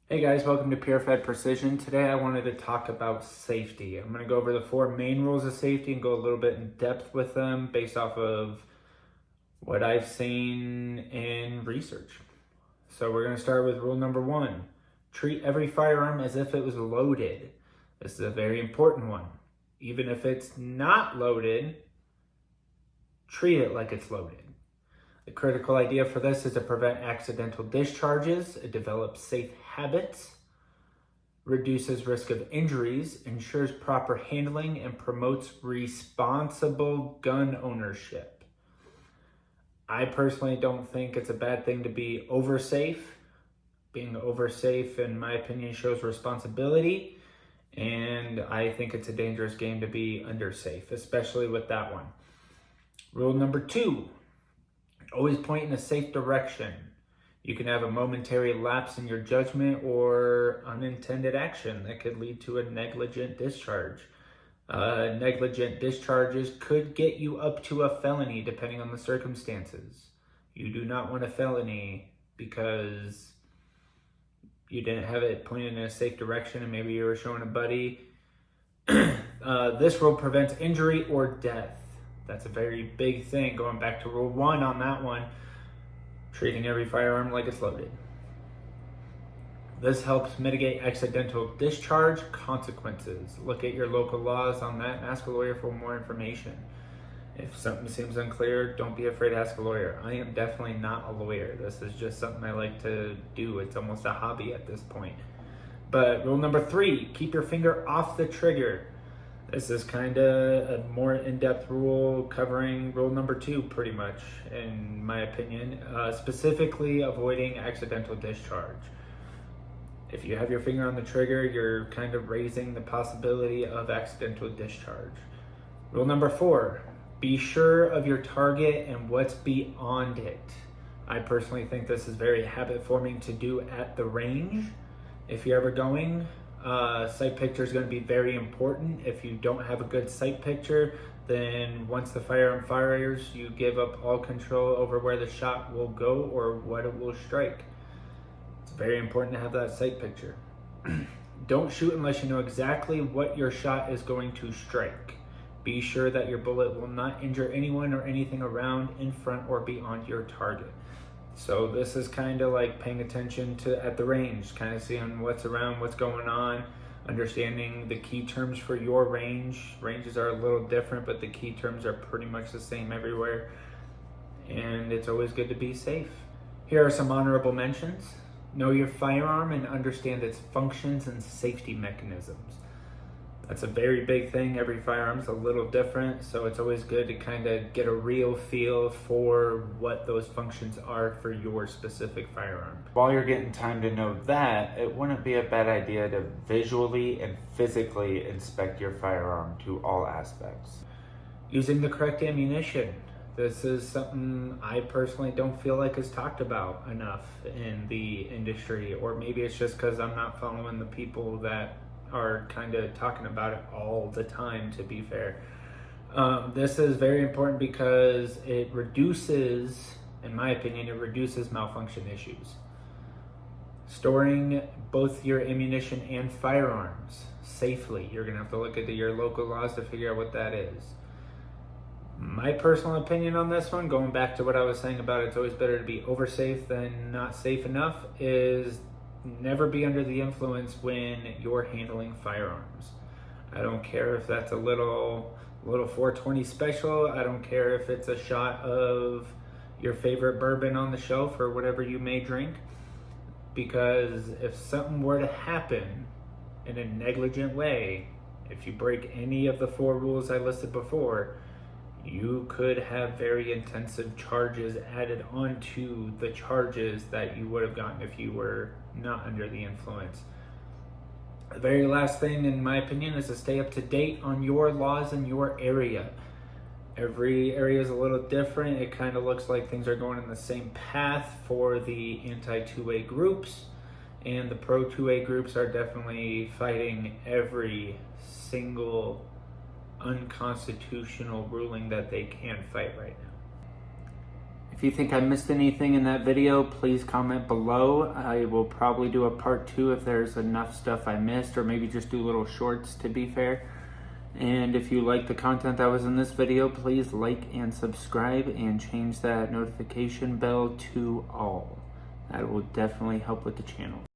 Hey guys, welcome to Pure-Fed Precision. Today I wanted to talk about safety. I'm going to go over the 4 main rules of safety and go a little bit in depth with them based off of what I've seen in research. So we're going to start with rule number 1. Treat every firearm as if it was loaded. This is a very important one. Even if it's not loaded, treat it like it's loaded. The critical idea for this is to prevent accidental discharges, it develops safe habits, reduces risk of injuries, ensures proper handling, and promotes responsible gun ownership. I personally don't think it's a bad thing to be oversafe. Being oversafe, in my opinion, shows responsibility, and I think it's a dangerous game to be undersafe, especially with that one. Rule number 2. Always point in a safe direction. You can have a momentary lapse in your judgment or unintended action that could lead to a negligent discharge. Negligent discharges could get you up to a felony depending on the circumstances. You do not want a felony because you didn't have it pointed in a safe direction and maybe you were showing a buddy. This rule prevents injury or death. That's a very big thing. Going back to rule 1 on that one, treating every firearm like it's loaded. This helps mitigate accidental discharge consequences. Look at your local laws on that and ask a lawyer for more information. If something seems unclear, don't be afraid to ask a lawyer. I am definitely not a lawyer. This is just something I like to do. It's almost a hobby at this point. But rule number 3, keep your finger off the trigger. This is kind of a more in-depth rule covering rule number 2 pretty much, in my opinion, specifically avoiding accidental discharge. If you have your finger on the trigger, you're kind of raising the possibility of accidental discharge. Rule number 4, be sure of your target and what's beyond it. I personally think this is very habit-forming to do at the range. If you're ever going, sight picture is going to be very important. If you don't have a good sight picture, then once the firearm fires, you give up all control over where the shot will go or what it will strike. It's very important to have that sight picture. Don't shoot unless you know exactly what your shot is going to strike. Be sure that your bullet will not injure anyone or anything around, in front, or beyond your target. So this is kind of like paying attention to at the range, kind of seeing what's around, what's going on, understanding the key terms for your range. Ranges are a little different, but the key terms are pretty much the same everywhere. And it's always good to be safe. Here are some honorable mentions. Know your firearm and understand its functions and safety mechanisms. That's a very big thing. Every firearm's a little different, so it's always good to kind of get a real feel for what those functions are for your specific firearm. While you're getting time to know that, it wouldn't be a bad idea to visually and physically inspect your firearm to all aspects. Using the correct ammunition. This is something I personally don't feel like is talked about enough in the industry, or maybe it's just because I'm not following the people that are kind of talking about it all the time, to be fair. This is very important because it reduces, in my opinion, it reduces malfunction issues. Storing both your ammunition and firearms safely. You're gonna have to look at your local laws to figure out what that is. My personal opinion on this one, going back to what I was saying about it's always better to be oversafe than not safe enough, is never be under the influence when you're handling firearms. I don't care if that's a little 420 special. I don't care if it's a shot of your favorite bourbon on the shelf or whatever you may drink. Because if something were to happen in a negligent way, if you break any of the 4 rules I listed before, you could have very intensive charges added onto the charges that you would have gotten if you were not under the influence. The very last thing, in my opinion, is to stay up to date on your laws in your area. Every area is a little different. It kind of looks like things are going in the same path for the anti-2A groups, and the pro-2A groups are definitely fighting every single unconstitutional ruling that they can fight right now. If you think I missed anything in that video, please comment below. I will probably do a part 2 if there's enough stuff I missed, or maybe just do little shorts, to be fair. And if you like the content that was in this video, please like and subscribe and change that notification bell to all. That will definitely help with the channel.